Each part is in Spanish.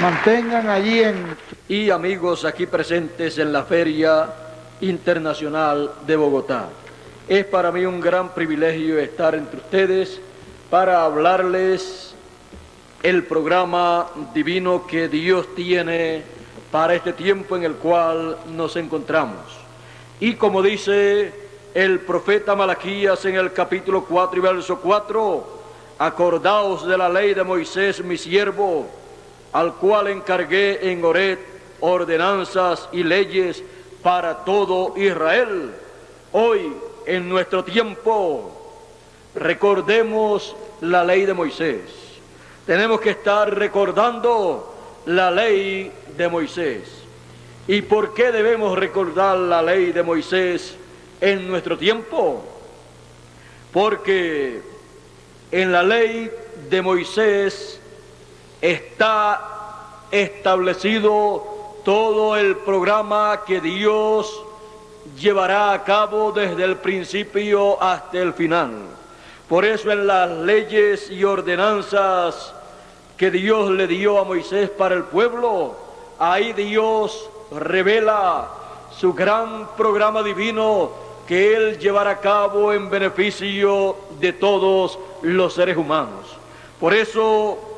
mantengan allí y amigos aquí presentes en la Feria Internacional de Bogotá. Es para mí un gran privilegio estar entre ustedes para hablarles el programa divino que Dios tiene para este tiempo en el cual nos encontramos. Y como dice el profeta Malaquías en el capítulo 4 y verso 4, acordaos de la ley de Moisés mi siervo, al cual encargué en Horeb ordenanzas y leyes para todo Israel. Hoy, en nuestro tiempo, recordemos la ley de Moisés. Tenemos que estar recordando la ley de Moisés. ¿Y por qué debemos recordar la ley de Moisés en nuestro tiempo? Porque en la ley de Moisés está establecido todo el programa que Dios llevará a cabo desde el principio hasta el final. Por eso en las leyes y ordenanzas que Dios le dio a Moisés para el pueblo, ahí Dios revela su gran programa divino que Él llevará a cabo en beneficio de todos los seres humanos. Por eso,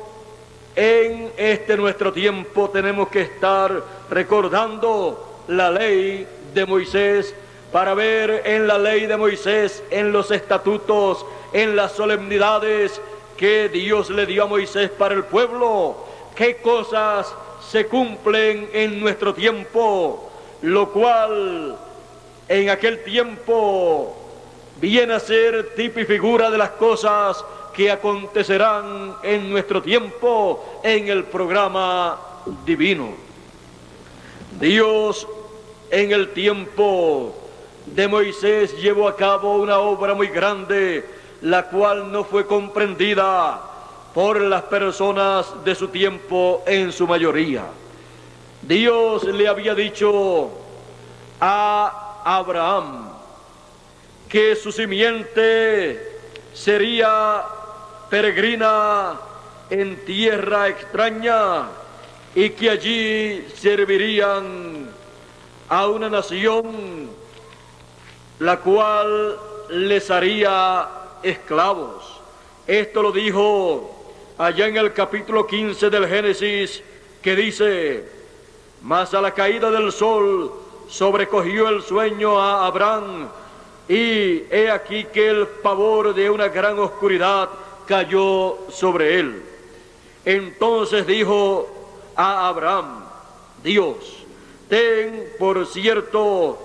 en este nuestro tiempo tenemos que estar recordando la ley de Moisés para ver en la ley de Moisés, en los estatutos, en las solemnidades que Dios le dio a Moisés para el pueblo, qué cosas se cumplen en nuestro tiempo, lo cual en aquel tiempo viene a ser tipo y figura de las cosas que acontecerán en nuestro tiempo en el programa divino. Dios en el tiempo de Moisés llevó a cabo una obra muy grande, la cual no fue comprendida por las personas de su tiempo en su mayoría. Dios le había dicho a Abraham que su simiente sería peregrina en tierra extraña y que allí servirían a una nación la cual les haría esclavos. Esto lo dijo allá en el capítulo 15 del Génesis, que dice: mas a la caída del sol sobrecogió el sueño a Abraham, y he aquí que el pavor de una gran oscuridad cayó sobre él. Entonces dijo a Abraham Dios: ten por cierto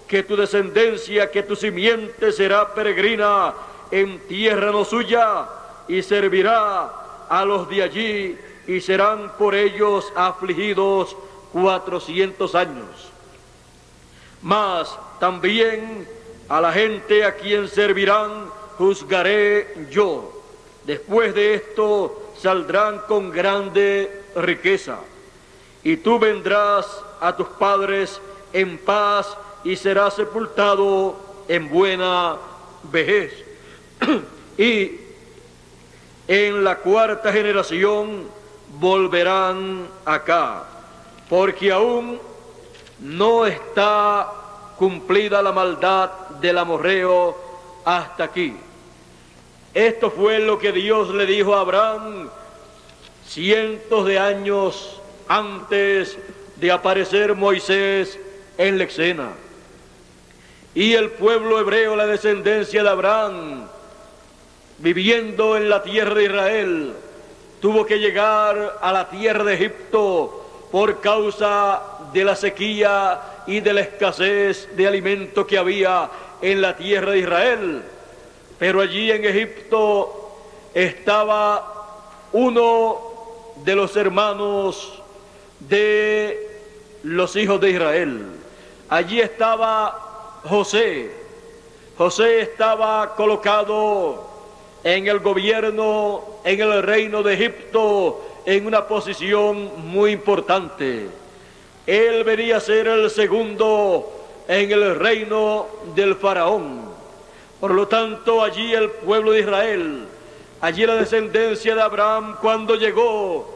que tu descendencia, que tu simiente será peregrina en tierra no suya, y servirá a los de allí, y serán por ellos afligidos 400 años. Mas también a la gente a quien servirán juzgaré yo. Después de esto saldrán con grande riqueza, y tú vendrás a tus padres en paz y serás sepultado en buena vejez. Y en la cuarta generación volverán acá, porque aún no está cumplida la maldad del amorreo hasta aquí. Esto fue lo que Dios le dijo a Abraham cientos de años antes de aparecer Moisés en la escena. Y el pueblo hebreo, la descendencia de Abraham, viviendo en la tierra de Israel, tuvo que llegar a la tierra de Egipto por causa de la sequía y de la escasez de alimento que había en la tierra de Israel. Pero allí en Egipto estaba uno de los hermanos de los hijos de Israel. Allí estaba José. José estaba colocado en el gobierno, en el reino de Egipto, en una posición muy importante. Él venía a ser el segundo en el reino del faraón. Por lo tanto, allí el pueblo de Israel, allí la descendencia de Abraham, cuando llegó,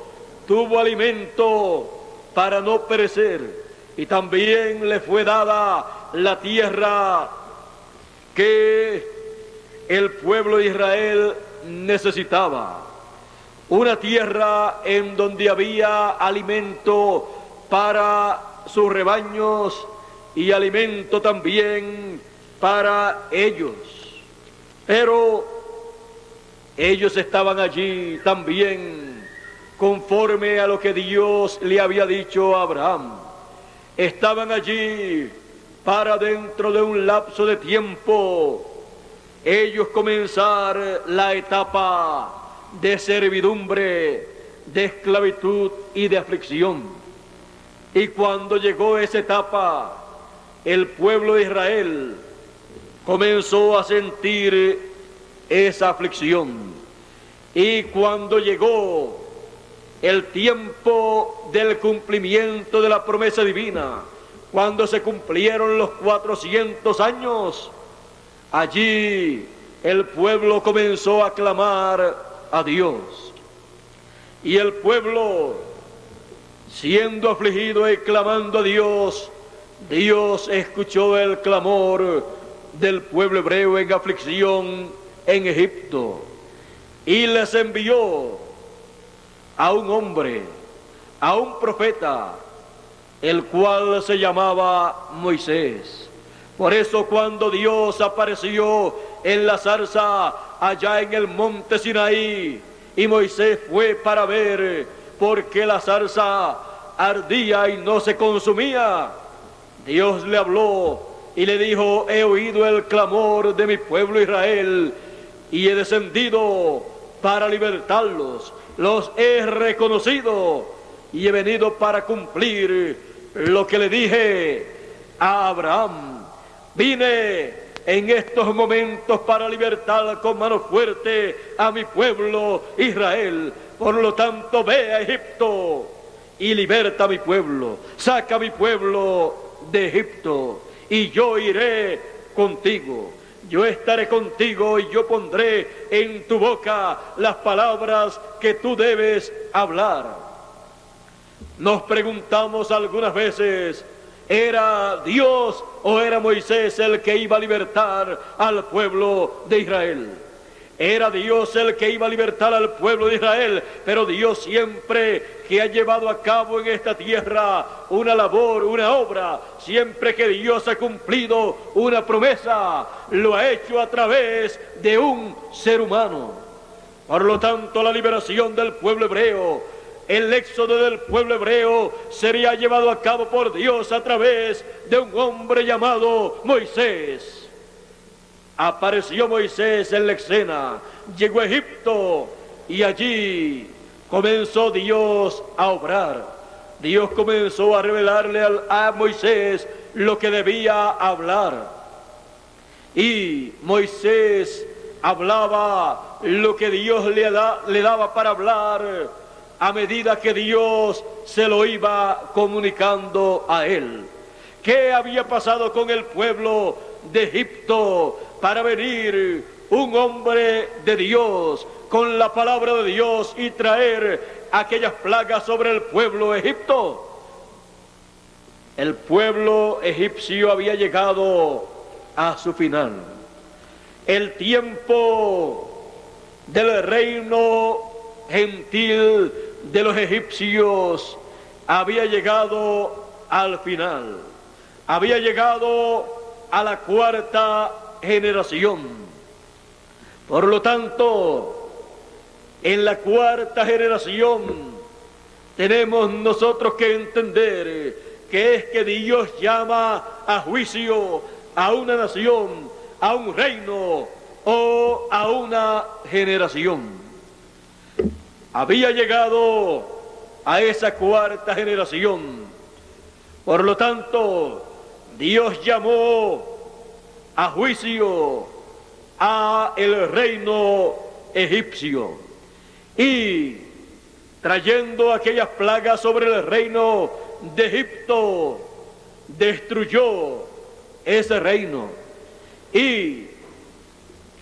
tuvo alimento para no perecer, y también le fue dada la tierra que el pueblo de Israel necesitaba. Una tierra en donde había alimento para sus rebaños y alimento también para ellos. Pero ellos estaban allí también conforme a lo que Dios le había dicho a Abraham. Estaban allí para dentro de un lapso de tiempo ellos comenzar la etapa de servidumbre, de esclavitud y de aflicción. Y cuando llegó esa etapa, el pueblo de Israel comenzó a sentir esa aflicción. Y cuando llegó el tiempo del cumplimiento de la promesa divina, cuando se cumplieron los 400 años, allí el pueblo comenzó a clamar a Dios. Y el pueblo, siendo afligido y clamando a Dios, Dios escuchó el clamor del pueblo hebreo en aflicción en Egipto, y les envió a un hombre, a un profeta, el cual se llamaba Moisés. Por eso cuando Dios apareció en la zarza allá en el monte Sinaí, y Moisés fue para ver por qué la zarza ardía y no se consumía, Dios le habló y le dijo: he oído el clamor de mi pueblo Israel y he descendido para libertarlos. Los he reconocido y he venido para cumplir lo que le dije a Abraham. Vine en estos momentos para libertar con mano fuerte a mi pueblo Israel. Por lo tanto, ve a Egipto y liberta a mi pueblo. Saca a mi pueblo de Egipto y yo iré contigo. Yo estaré contigo y yo pondré en tu boca las palabras que tú debes hablar. Nos preguntamos algunas veces: ¿era Dios o era Moisés el que iba a libertar al pueblo de Israel? Era Dios el que iba a libertar al pueblo de Israel, pero Dios siempre que ha llevado a cabo en esta tierra una labor, una obra, siempre que Dios ha cumplido una promesa, lo ha hecho a través de un ser humano. Por lo tanto, la liberación del pueblo hebreo, el éxodo del pueblo hebreo, sería llevado a cabo por Dios a través de un hombre llamado Moisés. Apareció Moisés en la escena, llegó a Egipto y allí comenzó Dios a obrar. Dios comenzó a revelarle a Moisés lo que debía hablar. Y Moisés hablaba lo que Dios le daba para hablar a medida que Dios se lo iba comunicando a él. ¿Qué había pasado con el pueblo de Egipto para venir un hombre de Dios con la palabra de Dios y traer aquellas plagas sobre el pueblo de Egipto? El pueblo egipcio había llegado a su final. El tiempo del reino gentil de los egipcios había llegado al final. Había llegado a la cuarta generación. Por lo tanto, en la cuarta generación tenemos nosotros que entender que es que Dios llama a juicio a una nación, a un reino o a una generación. Había llegado a esa cuarta generación. Por lo tanto, Dios llamó a juicio a el reino egipcio y trayendo aquellas plagas sobre el reino de Egipto, destruyó ese reino y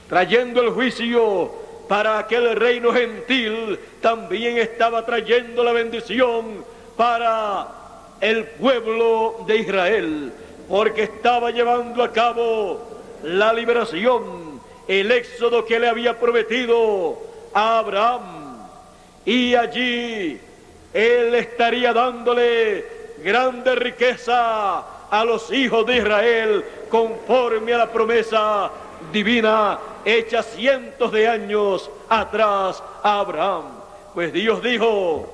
trayendo el juicio para aquel reino gentil, también estaba trayendo la bendición para el pueblo de Israel, porque estaba llevando a cabo la liberación, el éxodo que le había prometido a Abraham, y allí él estaría dándole grande riqueza a los hijos de Israel, conforme a la promesa divina hecha cientos de años atrás a Abraham. Pues Dios dijo: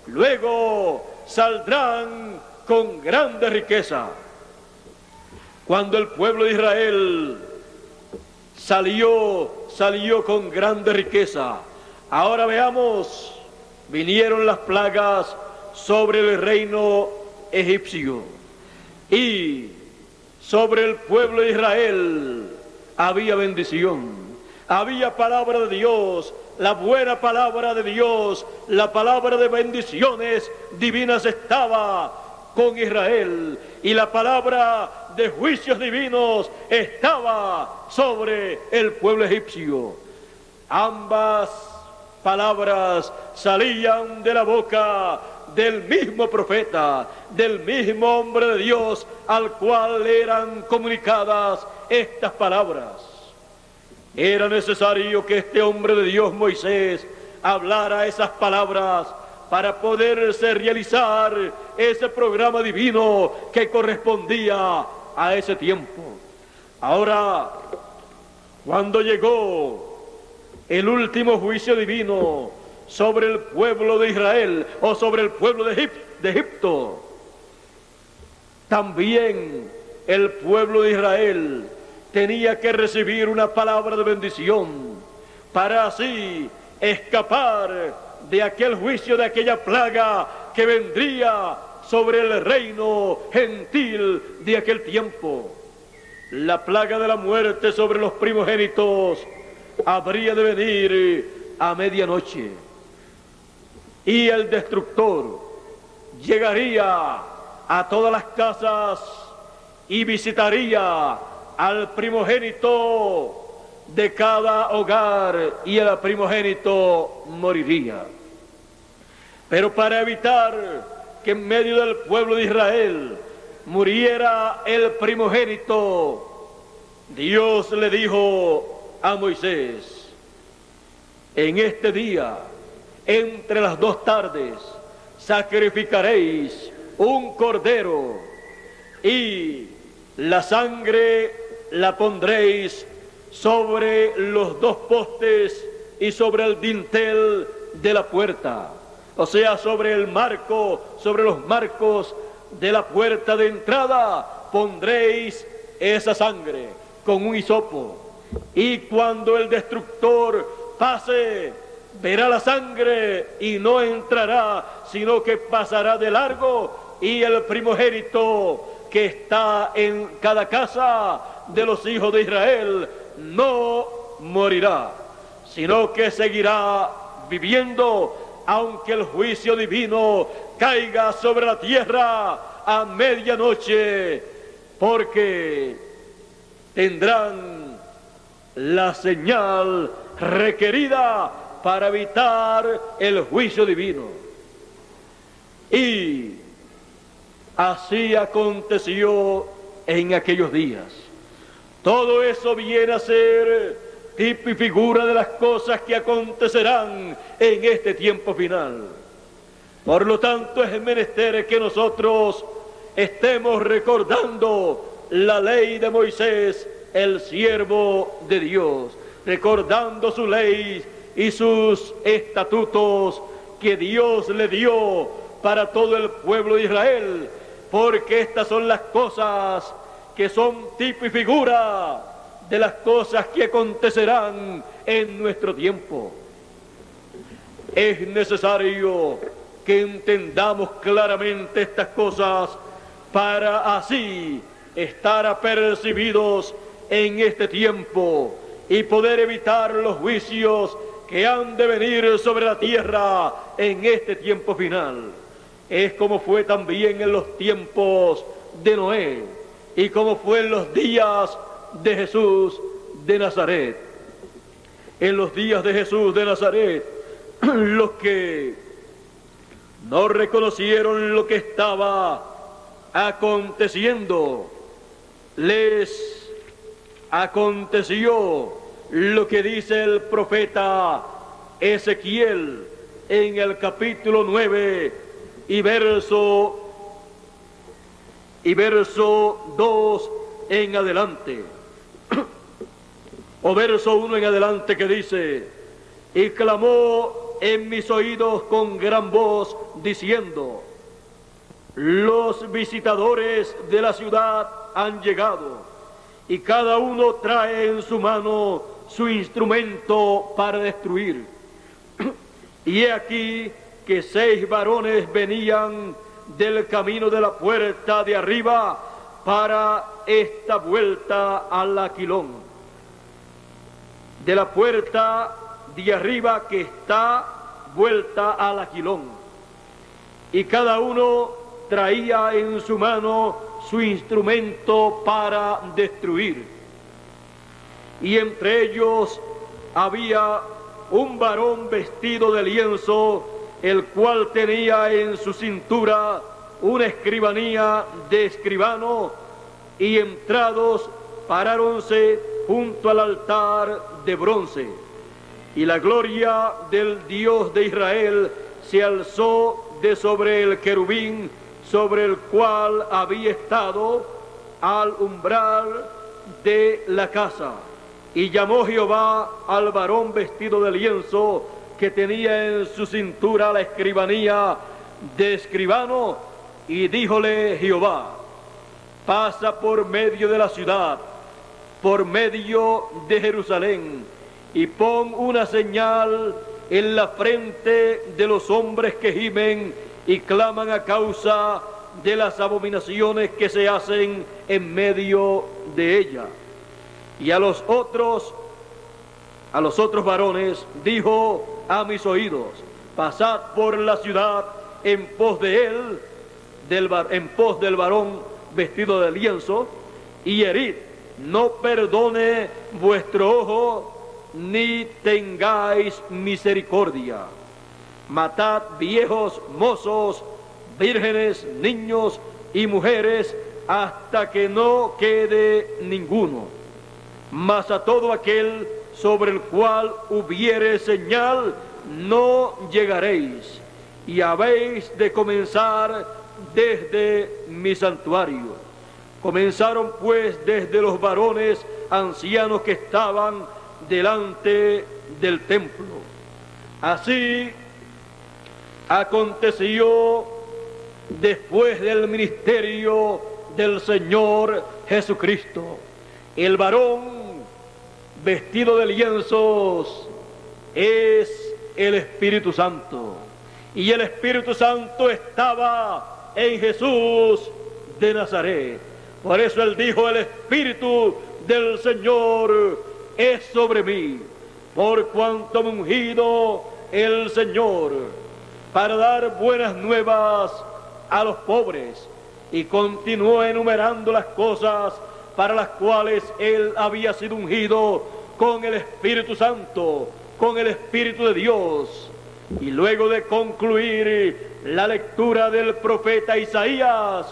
luego saldrán con grande riqueza. Cuando el pueblo de Israel salió con grande riqueza. Ahora veamos, vinieron las plagas sobre el reino egipcio, y sobre el pueblo de Israel había bendición, había palabra de Dios, la buena palabra de Dios, la palabra de bendiciones divinas estaba con Israel, y la palabra de juicios divinos estaba sobre el pueblo egipcio. Ambas palabras salían de la boca del mismo profeta, del mismo hombre de Dios, al cual eran comunicadas estas palabras. Era necesario que este hombre de Dios, Moisés, hablara esas palabras para poderse realizar ese programa divino que correspondía a ese tiempo. Ahora, cuando llegó el último juicio divino sobre el pueblo de Israel, o sobre el pueblo de Egipto, también el pueblo de Israel tenía que recibir una palabra de bendición para así escapar de aquel juicio, de aquella plaga que vendría sobre el reino gentil de aquel tiempo. La plaga de la muerte sobre los primogénitos habría de venir a medianoche, y el destructor llegaría a todas las casas y visitaría al primogénito de cada hogar, y el primogénito moriría. Pero para evitar que en medio del pueblo de Israel muriera el primogénito, Dios le dijo a Moisés: en este día, entre las 2 tardes, sacrificaréis un cordero, y la sangre la pondréis sobre los 2 postes y sobre el dintel de la puerta, o sea, sobre el marco, sobre los marcos de la puerta de entrada pondréis esa sangre con un hisopo, y cuando el destructor pase, verá la sangre y no entrará, sino que pasará de largo, y el primogénito que está en cada casa de los hijos de Israel no morirá, sino que seguirá viviendo, aunque el juicio divino caiga sobre la tierra a medianoche, porque tendrán la señal requerida para evitar el juicio divino. Y así aconteció en aquellos días. Todo eso viene a ser tipo y figura de las cosas que acontecerán en este tiempo final. Por lo tanto, es menester que nosotros estemos recordando la ley de Moisés, el siervo de Dios, recordando su ley y sus estatutos que Dios le dio para todo el pueblo de Israel, porque estas son las cosas que son tipo y figura de las cosas que acontecerán en nuestro tiempo. Es necesario que entendamos claramente estas cosas para así estar apercibidos en este tiempo y poder evitar los juicios que han de venir sobre la tierra en este tiempo final. Es como fue también en los tiempos de Noé, y como fue en los días de Jesús de Nazaret. en los días de Jesús de Nazaret, los que no reconocieron lo que estaba aconteciendo, les aconteció lo que dice el profeta Ezequiel en el capítulo 9 y verso 2 en adelante, o verso 1 en adelante, que dice: y clamó en mis oídos con gran voz, diciendo: los visitadores de la ciudad han llegado, y cada uno trae en su mano su instrumento para destruir. Y he aquí que 6 varones venían del camino de la puerta de arriba para esta vuelta al Aquilón, de la puerta de arriba que está vuelta al Aquilón, y cada uno traía en su mano su instrumento para destruir. Y entre ellos había un varón vestido de lienzo, el cual tenía en su cintura una escribanía de escribano, y entrados paráronse junto al altar de bronce. Y la gloria del Dios de Israel se alzó de sobre el querubín sobre el cual había estado al umbral de la casa. Y llamó Jehová al varón vestido de lienzo, que tenía en su cintura la escribanía de escribano, y díjole Jehová: pasa por medio de la ciudad, por medio de Jerusalén, y pon una señal en la frente de los hombres que gimen y claman a causa de las abominaciones que se hacen en medio de ella. Y a los otros varones dijo a mis oídos: pasad por la ciudad en pos de él, en pos del varón vestido de lienzo, y herid, no perdone vuestro ojo, ni tengáis misericordia. Matad viejos, mozos, vírgenes, niños y mujeres, hasta que no quede ninguno. Mas a todo aquel sobre el cual hubiere señal, no llegaréis, y habéis de comenzar desde mi santuario. Comenzaron pues desde los varones ancianos que estaban delante del templo. Así aconteció después del ministerio del Señor Jesucristo. El varón vestido de lienzos es el Espíritu Santo, y el Espíritu Santo estaba en Jesús de Nazaret. Por eso él dijo: el Espíritu del Señor es sobre mí, por cuanto me ha ungido el Señor para dar buenas nuevas a los pobres. Y continuó enumerando las cosas para las cuales él había sido ungido con el Espíritu Santo, con el Espíritu de Dios. Y luego de concluir la lectura del profeta Isaías,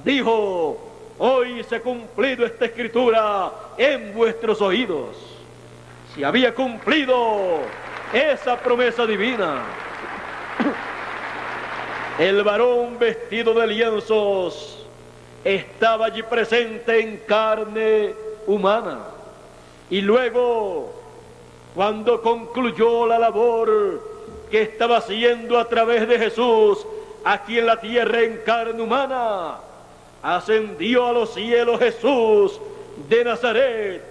dijo: hoy se ha cumplido esta escritura en vuestros oídos. Se había cumplido esa promesa divina. El varón vestido de lienzos estaba allí presente en carne humana. Y luego, cuando concluyó la labor que estaba haciendo a través de Jesús aquí en la tierra en carne humana, ascendió a los cielos Jesús de Nazaret.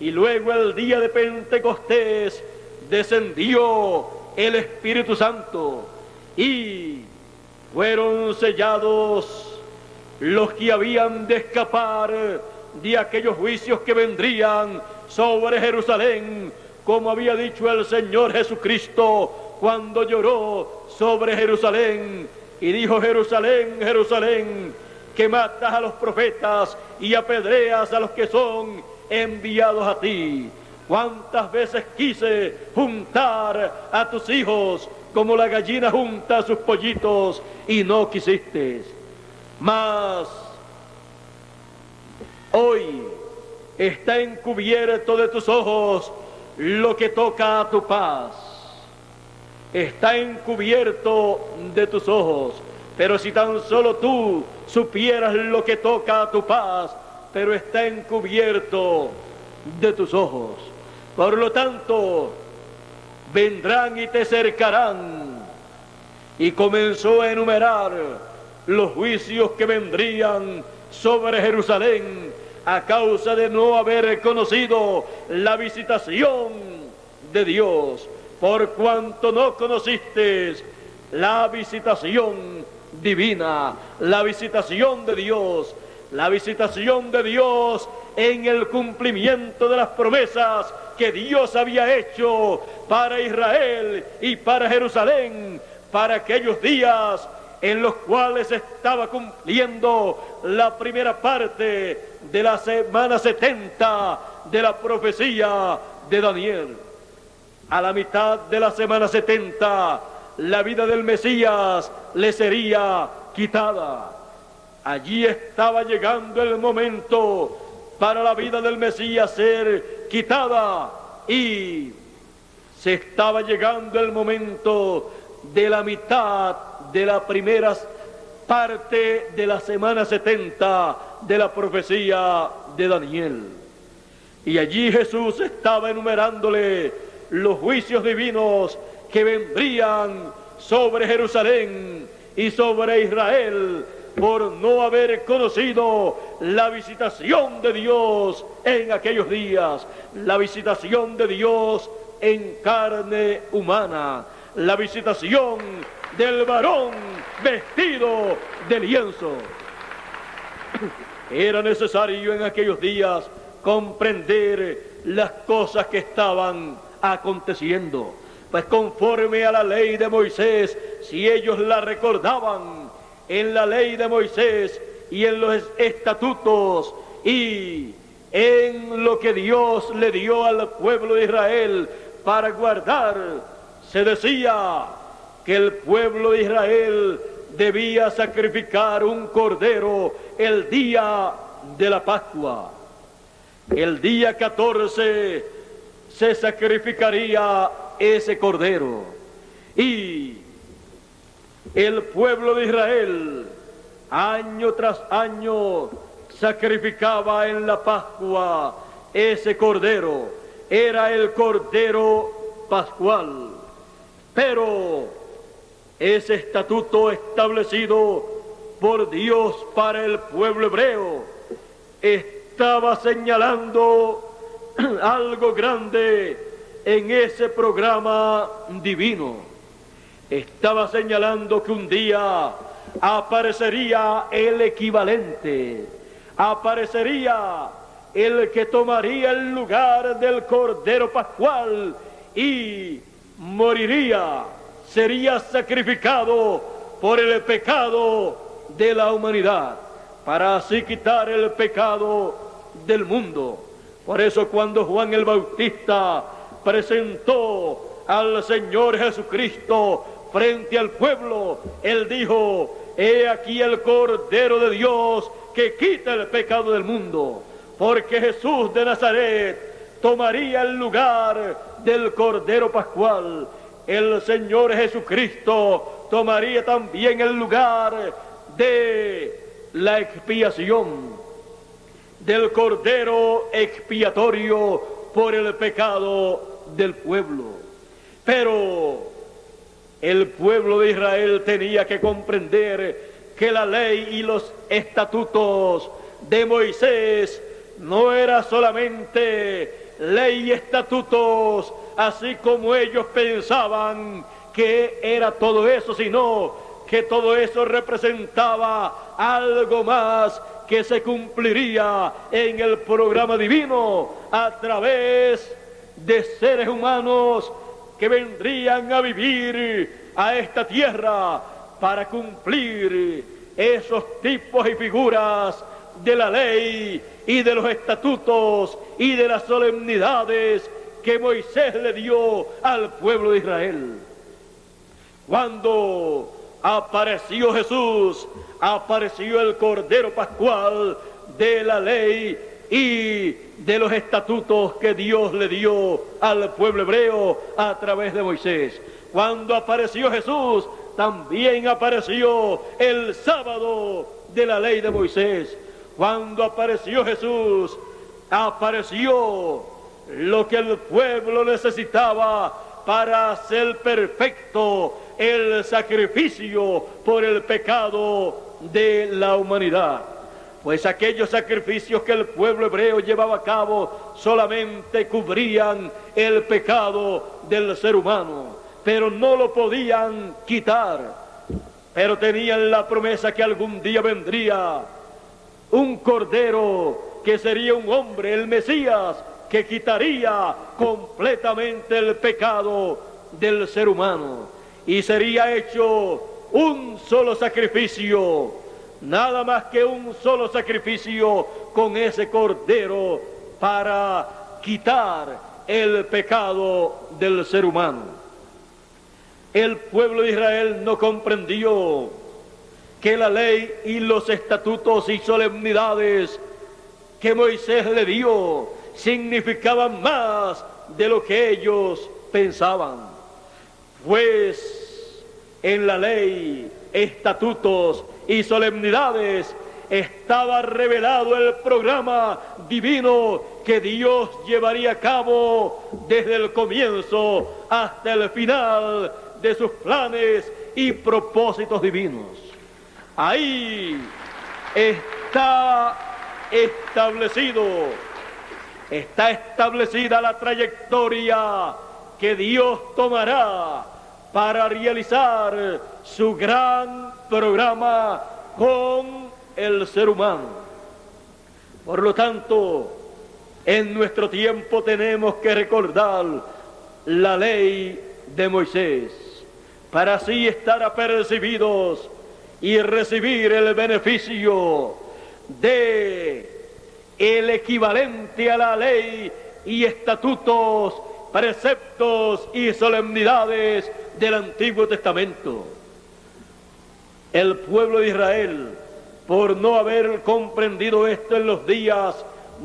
Y luego, el día de Pentecostés, descendió el Espíritu Santo, y fueron sellados los que habían de escapar de aquellos juicios que vendrían sobre Jerusalén, como había dicho el Señor Jesucristo cuando lloró sobre Jerusalén y dijo: Jerusalén, Jerusalén, que matas a los profetas y apedreas a los que son enviados a ti. cuántas veces quise juntar a tus hijos como la gallina junta a sus pollitos y no quisiste. Mas hoy está encubierto de tus ojos lo que toca a tu paz. Está encubierto de tus ojos, pero si tan solo tú supieras lo que toca a tu paz, pero está encubierto de tus ojos. Por lo tanto, vendrán y te cercarán. Y comenzó a enumerar los juicios que vendrían sobre Jerusalén a causa de no haber conocido la visitación de Dios, por cuanto no conociste la visitación divina, la visitación de Dios, la visitación de Dios en el cumplimiento de las promesas que Dios había hecho para Israel y para Jerusalén, para aquellos días en los cuales estaba cumpliendo la primera parte de la semana 70 de la profecía de Daniel. A la mitad de la semana 70, la vida del Mesías le sería quitada. Allí estaba llegando el momento para la vida del Mesías ser quitada, y se estaba llegando el momento de la mitad de la primera parte de la semana 70 de la profecía de Daniel. Y allí Jesús estaba enumerándole los juicios divinos que vendrían sobre Jerusalén y sobre Israel por no haber conocido la visitación de Dios en aquellos días, la visitación de Dios en carne humana, la visitación del varón vestido de lienzo. Era necesario en aquellos días comprender las cosas que estaban aconteciendo, pues conforme a la ley de Moisés, si ellos la recordaban, en la ley de Moisés y en los estatutos y en lo que Dios le dio al pueblo de Israel para guardar, se decía que el pueblo de Israel debía sacrificar un cordero el día de la Pascua. El día 14 se sacrificaría ese cordero, y el pueblo de Israel año tras año sacrificaba en la Pascua ese cordero. Era el cordero pascual, pero ese estatuto establecido por Dios para el pueblo hebreo estaba señalando algo grande en ese programa divino. Estaba señalando que un día aparecería el equivalente, aparecería el que tomaría el lugar del Cordero Pascual y moriría, sería sacrificado por el pecado de la humanidad, para así quitar el pecado del mundo. Por eso cuando Juan el Bautista presentó al Señor Jesucristo frente al pueblo, él dijo: he aquí el Cordero de Dios que quita el pecado del mundo. Porque Jesús de Nazaret tomaría el lugar del Cordero Pascual. El Señor Jesucristo tomaría también el lugar de la expiación, del Cordero expiatorio por el pecado del pueblo. Pero el pueblo de Israel tenía que comprender que la ley y los estatutos de Moisés no era solamente ley y estatutos, así como ellos pensaban que era todo eso, sino que todo eso representaba algo más que se cumpliría en el programa divino a través de seres humanos que vendrían a vivir a esta tierra para cumplir esos tipos y figuras de la ley y de los estatutos y de las solemnidades que Moisés le dio al pueblo de Israel. Cuando apareció Jesús, apareció el Cordero Pascual de la ley y de los estatutos que Dios le dio al pueblo hebreo a través de Moisés. Cuando apareció Jesús, también apareció el sábado de la ley de Moisés. Cuando apareció Jesús, apareció lo que el pueblo necesitaba para hacer perfecto el sacrificio por el pecado de la humanidad. Pues aquellos sacrificios que el pueblo hebreo llevaba a cabo solamente cubrían el pecado del ser humano, pero no lo podían quitar. Pero tenían la promesa que algún día vendría un cordero que sería un hombre, el Mesías, que quitaría completamente el pecado del ser humano. Y sería hecho un solo sacrificio, nada más que un solo sacrificio con ese cordero para quitar el pecado del ser humano. El pueblo de Israel no comprendió que la ley y los estatutos y solemnidades que Moisés le dio significaban más de lo que ellos pensaban. Pues en la ley, estatutos y solemnidades estaba revelado el programa divino que Dios llevaría a cabo desde el comienzo hasta el final de sus planes y propósitos divinos. Ahí está establecida la trayectoria que Dios tomará para realizar su gran programa con el ser humano. Por lo tanto, en nuestro tiempo tenemos que recordar la ley de Moisés, para así estar apercibidos y recibir el beneficio de el equivalente a la ley y estatutos, preceptos y solemnidades del Antiguo Testamento. El pueblo de Israel, por no haber comprendido esto en los días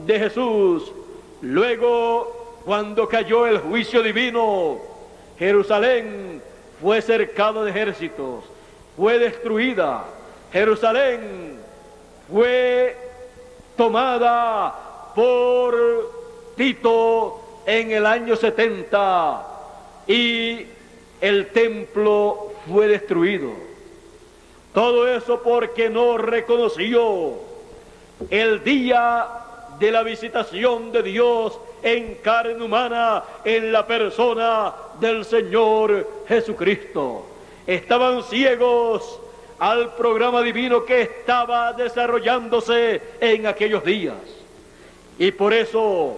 de Jesús, luego cuando cayó el juicio divino, Jerusalén fue cercada de ejércitos, fue destruida. Jerusalén fue tomada por Tito en el año 70 y el templo fue destruido. Todo eso porque no reconoció el día de la visitación de Dios en carne humana en la persona del Señor Jesucristo. Estaban ciegos al programa divino que estaba desarrollándose en aquellos días. Y por eso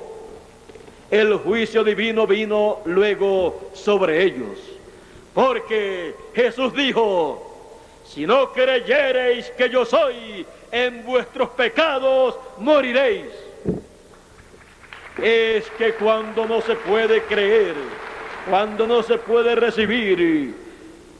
el juicio divino vino luego sobre ellos. Porque Jesús dijo: si no creyereis que yo soy, en vuestros pecados moriréis. Es que cuando no se puede creer, cuando no se puede recibir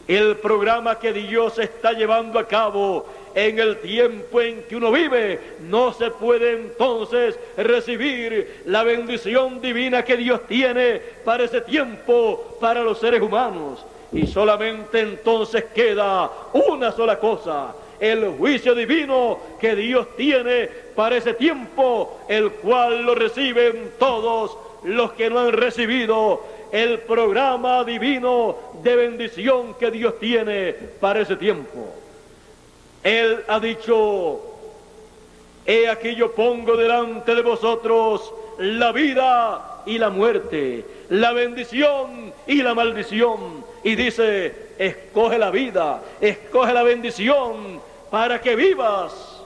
el programa que Dios está llevando a cabo en el tiempo en que uno vive, no se puede entonces recibir la bendición divina que Dios tiene para ese tiempo, para los seres humanos. Y solamente entonces queda una sola cosa: el juicio divino que Dios tiene para ese tiempo, el cual lo reciben todos los que no han recibido el programa divino de bendición que Dios tiene para ese tiempo. Él ha dicho: he aquí yo pongo delante de vosotros la vida y la muerte, la bendición y la maldición. Y dice: escoge la vida, escoge la bendición para que vivas,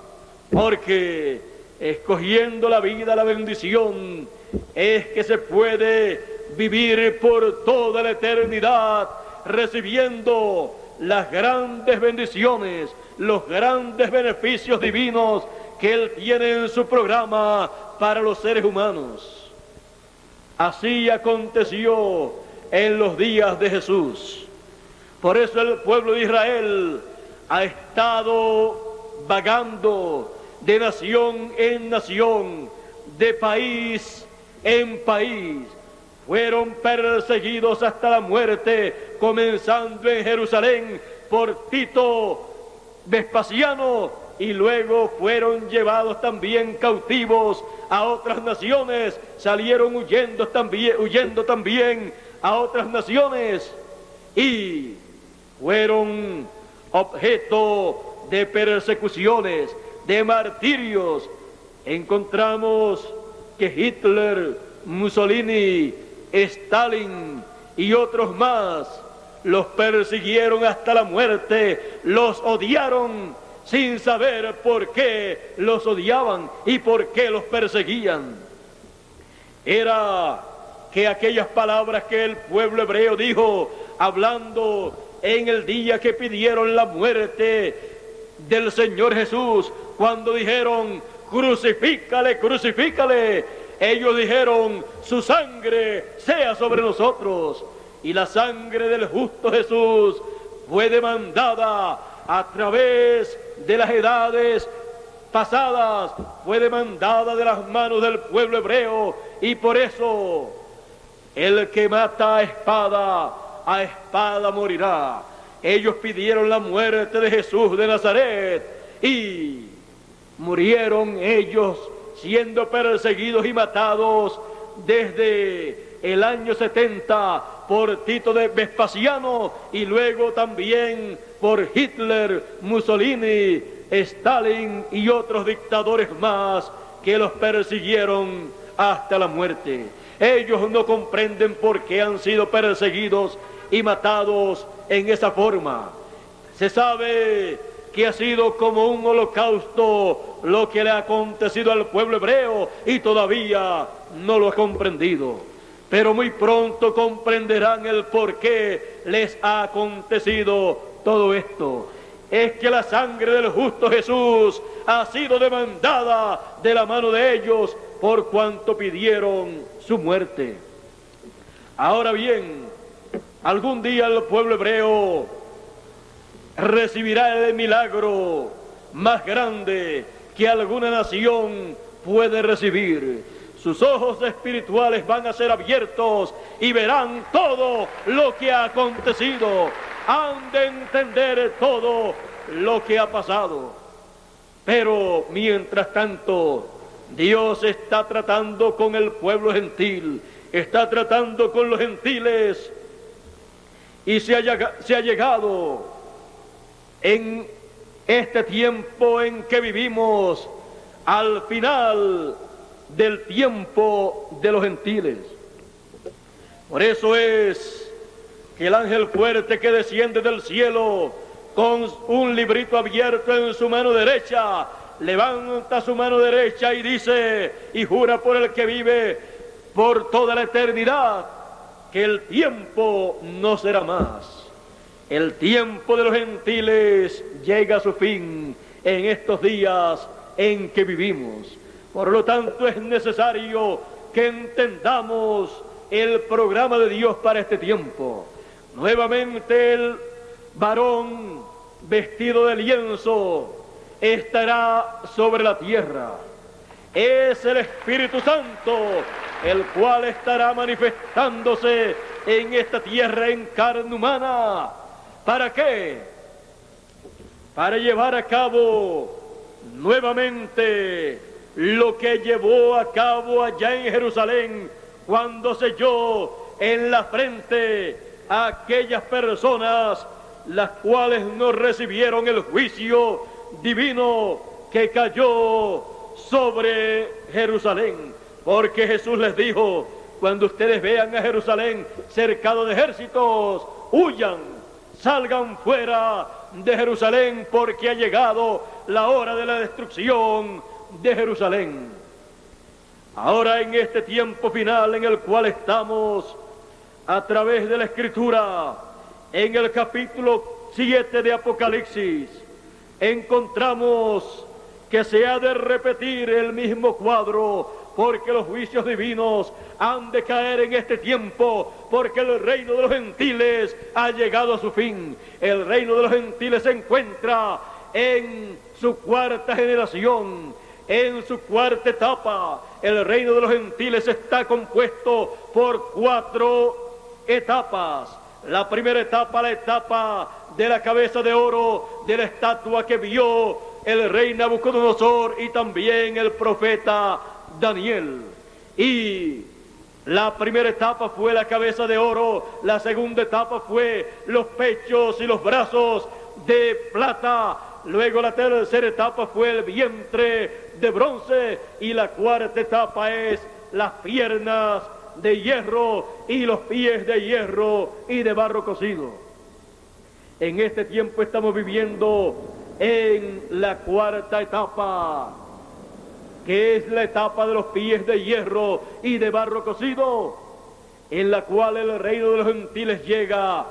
porque escogiendo la vida, la bendición, es que se puede vivir por toda la eternidad, recibiendo las grandes bendiciones, los grandes beneficios divinos que Él tiene en su programa para los seres humanos. Así aconteció en los días de Jesús. Por eso el pueblo de Israel ha estado vagando de nación en nación, de país en país. Fueron perseguidos hasta la muerte, comenzando en Jerusalén por Tito Vespasiano, y luego fueron llevados también cautivos a otras naciones, salieron huyendo también a otras naciones, y fueron objeto de persecuciones, de martirios. Encontramos que Hitler, Mussolini, Stalin y otros más los persiguieron hasta la muerte, los odiaron sin saber por qué los odiaban y por qué los perseguían. Era que aquellas palabras que el pueblo hebreo dijo, hablando en el día que pidieron la muerte del Señor Jesús, cuando dijeron, crucifícale, crucifícale, ellos dijeron, su sangre sea sobre nosotros. Y la sangre del justo Jesús fue demandada a través de las edades pasadas, fue demandada de las manos del pueblo hebreo, y por eso el que mata a espada morirá. Ellos pidieron la muerte de Jesús de Nazaret y murieron ellos siendo perseguidos y matados desde el año 70 por Tito de Vespasiano, y luego también por Hitler, Mussolini, Stalin y otros dictadores más que los persiguieron hasta la muerte. Ellos no comprenden por qué han sido perseguidos y matados en esa forma. Se sabe que ha sido como un holocausto lo que le ha acontecido al pueblo hebreo, y todavía no lo ha comprendido. Pero muy pronto comprenderán el por qué les ha acontecido todo esto. Es que la sangre del justo Jesús ha sido demandada de la mano de ellos por cuanto pidieron su muerte. Ahora bien, algún día el pueblo hebreo recibirá el milagro más grande que alguna nación puede recibir. Sus ojos espirituales van a ser abiertos y verán todo lo que ha acontecido. Han de entender todo lo que ha pasado. Pero mientras tanto, Dios está tratando con el pueblo gentil, está tratando con los gentiles, y se ha llegado en este tiempo en que vivimos al final del tiempo de los gentiles. Por eso es que el ángel fuerte que desciende del cielo con un librito abierto en su mano derecha, levanta su mano derecha y dice y jura por el que vive por toda la eternidad que el tiempo no será más. El tiempo de los gentiles llega a su fin en estos días en que vivimos. Por lo tanto, es necesario que entendamos el programa de Dios para este tiempo. Nuevamente el varón vestido de lienzo estará sobre la tierra. Es el Espíritu Santo el cual estará manifestándose en esta tierra en carne humana. ¿Para qué? Para llevar a cabo nuevamente lo que llevó a cabo allá en Jerusalén, cuando selló en la frente a aquellas personas las cuales no recibieron el juicio divino que cayó sobre Jerusalén. Porque Jesús les dijo, cuando ustedes vean a Jerusalén cercado de ejércitos, huyan, salgan fuera de Jerusalén, porque ha llegado la hora de la destrucción de Jerusalén. Ahora, en este tiempo final en el cual estamos, a través de la Escritura, en el capítulo 7 de Apocalipsis, encontramos que se ha de repetir el mismo cuadro porque los juicios divinos han de caer en este tiempo, porque el reino de los gentiles ha llegado a su fin. El reino de los gentiles se encuentra en su cuarta generación, en su cuarta etapa. El reino de los gentiles está compuesto por 4 etapas. La primera etapa, la etapa de la cabeza de oro, de la estatua que vio el rey Nabucodonosor y también el profeta Daniel. Y la primera etapa fue la cabeza de oro, la segunda etapa fue los pechos y los brazos de plata, luego la tercera etapa fue el vientre de bronce y la cuarta etapa es las piernas de hierro y los pies de hierro y de barro cocido. En este tiempo estamos viviendo en la cuarta etapa, que es la etapa de los pies de hierro y de barro cocido, en la cual el reino de los gentiles llega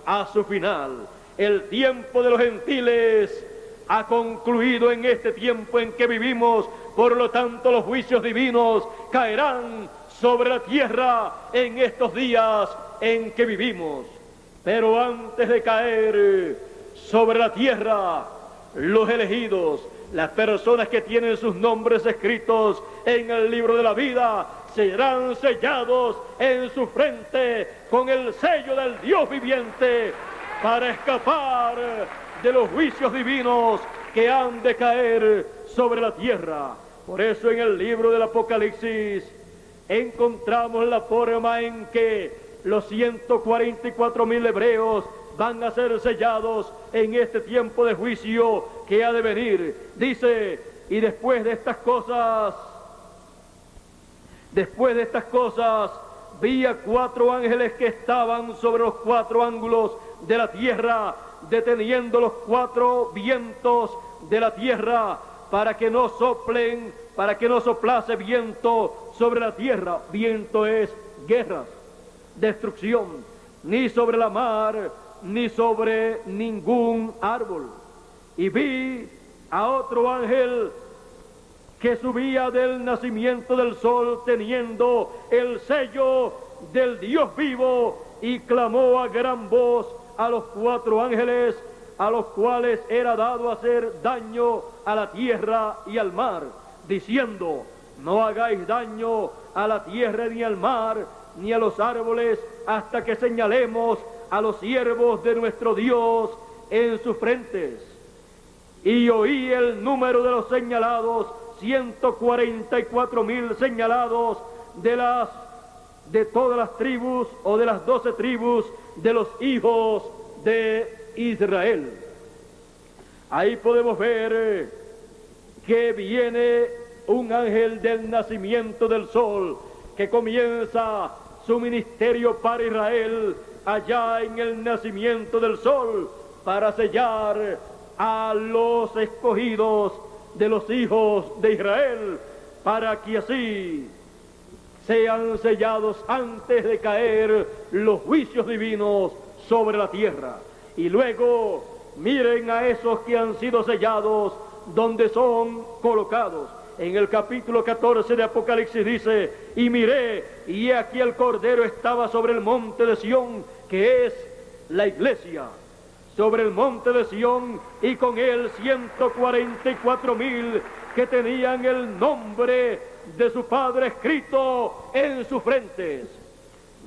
a su final. El tiempo de los gentiles ha concluido en este tiempo en que vivimos, por lo tanto los juicios divinos caerán sobre la tierra en estos días en que vivimos. Pero antes de caer sobre la tierra, los elegidos, las personas que tienen sus nombres escritos en el libro de la vida, serán sellados en su frente con el sello del Dios viviente para escapar de los juicios divinos que han de caer sobre la tierra. Por eso en el libro del Apocalipsis encontramos la forma en que los 144.000 hebreos van a ser sellados en este tiempo de juicio que ha de venir. Dice, y después de estas cosas, vi a 4 ángeles que estaban sobre los 4 ángulos de la tierra, deteniendo los 4 vientos de la tierra para que no soplase viento sobre la tierra. Viento es guerras, destrucción, ni sobre la mar, ni sobre ningún árbol. Y vi a otro ángel que subía del nacimiento del sol, teniendo el sello del Dios vivo, y clamó a gran voz a los 4 ángeles, a los cuales era dado hacer daño a la tierra y al mar, diciendo: no hagáis daño a la tierra ni al mar, ni a los árboles, hasta que señalemos a los siervos de nuestro Dios en sus frentes. Y oí el número de los señalados, 144.000 señalados de todas las tribus, o de las 12 tribus de los hijos de Israel. Ahí podemos ver que viene un ángel del nacimiento del sol, que comienza su ministerio para Israel allá en el nacimiento del sol, para sellar a los escogidos de los hijos de Israel, para que así sean sellados antes de caer los juicios divinos sobre la tierra. Y luego miren a esos que han sido sellados, donde son colocados. En el capítulo 14 de Apocalipsis dice: y miré, y aquí el Cordero estaba sobre el monte de Sión, que es la iglesia, sobre el monte de Sión, y con él 144.000 que tenían el nombre de su Padre escrito en sus frentes.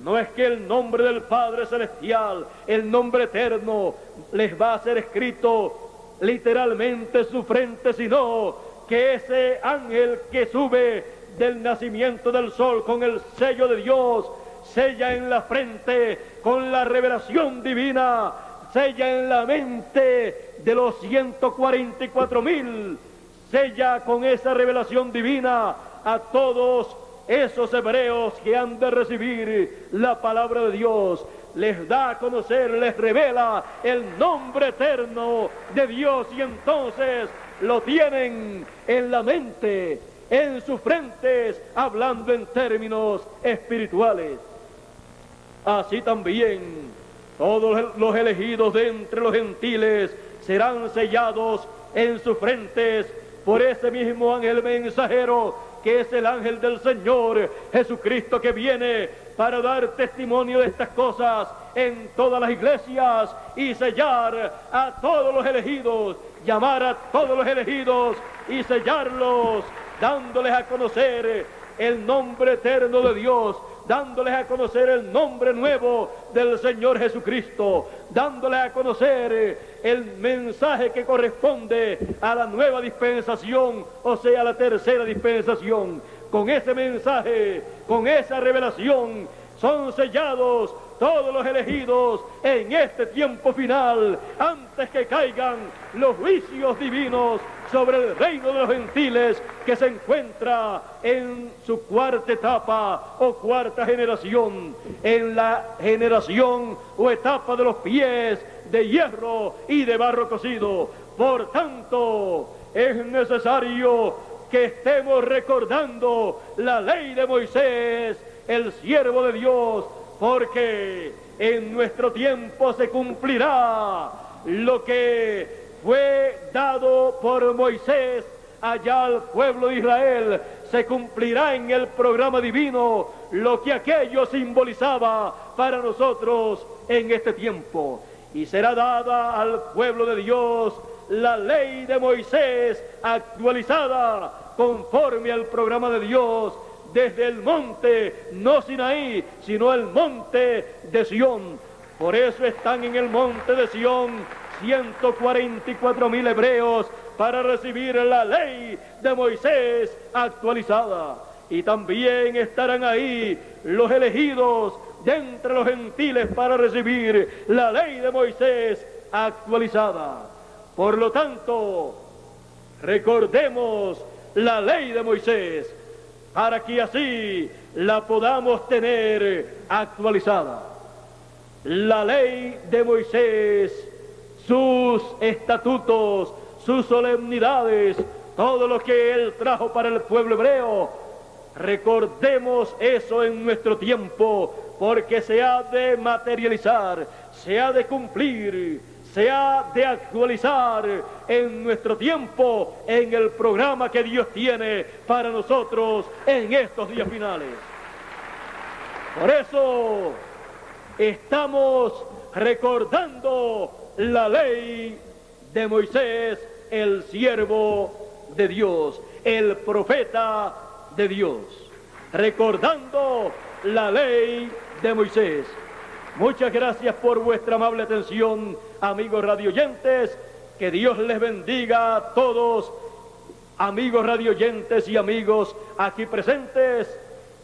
No es que el nombre del Padre Celestial, el nombre eterno, les va a ser escrito literalmente en su frente, sino que ese ángel que sube del nacimiento del sol con el sello de Dios, sella en la frente con la revelación divina, sella en la mente de los 144.000, sella con esa revelación divina a todos esos hebreos que han de recibir la palabra de Dios. Les da a conocer, les revela el nombre eterno de Dios, y entonces lo tienen en la mente, en sus frentes, hablando en términos espirituales. Así también todos los elegidos de entre los gentiles serán sellados en sus frentes por ese mismo ángel mensajero que es el ángel del Señor Jesucristo, que viene para dar testimonio de estas cosas en todas las iglesias y sellar a todos los elegidos, llamar a todos los elegidos y sellarlos, dándoles a conocer el nombre eterno de Dios, dándoles a conocer el nombre nuevo del Señor Jesucristo, dándoles a conocer el mensaje que corresponde a la nueva dispensación, o sea, la tercera dispensación. Con ese mensaje, con esa revelación, son sellados todos los elegidos en este tiempo final, antes que caigan los juicios divinos sobre el reino de los gentiles, que se encuentra en su cuarta etapa o cuarta generación, en la generación o etapa de los pies de hierro y de barro cocido. Por tanto, es necesario que estemos recordando la ley de Moisés, el siervo de Dios, porque en nuestro tiempo se cumplirá lo que fue dado por Moisés allá al pueblo de Israel. Se cumplirá en el programa divino lo que aquello simbolizaba para nosotros en este tiempo. Y será dada al pueblo de Dios la ley de Moisés actualizada conforme al programa de Dios, desde el monte, no Sinaí, sino el monte de Sión. Por eso están en el monte de Sión 144,000 hebreos para recibir la ley de Moisés actualizada. Y también estarán ahí los elegidos de entre los gentiles para recibir la ley de Moisés actualizada. Por lo tanto, recordemos la ley de Moisés, para que así la podamos tener actualizada. La ley de Moisés, sus estatutos, sus solemnidades, todo lo que él trajo para el pueblo hebreo, recordemos eso en nuestro tiempo, porque se ha de materializar, se ha de cumplir, se ha de actualizar en nuestro tiempo, en el programa que Dios tiene para nosotros en estos días finales. Por eso estamos recordando la ley de Moisés, el siervo de Dios, el profeta de Dios, recordando la ley de Moisés. Muchas gracias por vuestra amable atención, amigos radioyentes. Que Dios les bendiga a todos, amigos radioyentes y amigos aquí presentes,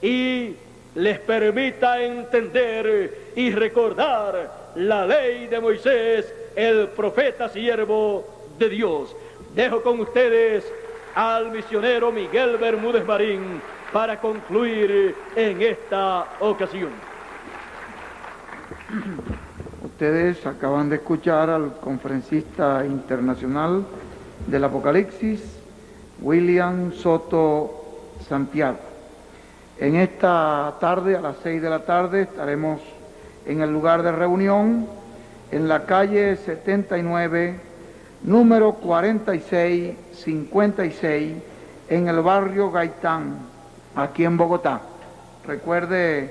y les permita entender y recordar la ley de Moisés, el profeta siervo de Dios. Dejo con ustedes al misionero Miguel Bermúdez Marín para concluir en esta ocasión. Ustedes acaban de escuchar al conferencista internacional del Apocalipsis, William Soto Santiago. En esta tarde, a las 6 de la tarde, estaremos en el lugar de reunión, en la calle 79, número 4656, en el barrio Gaitán, aquí en Bogotá. Recuerde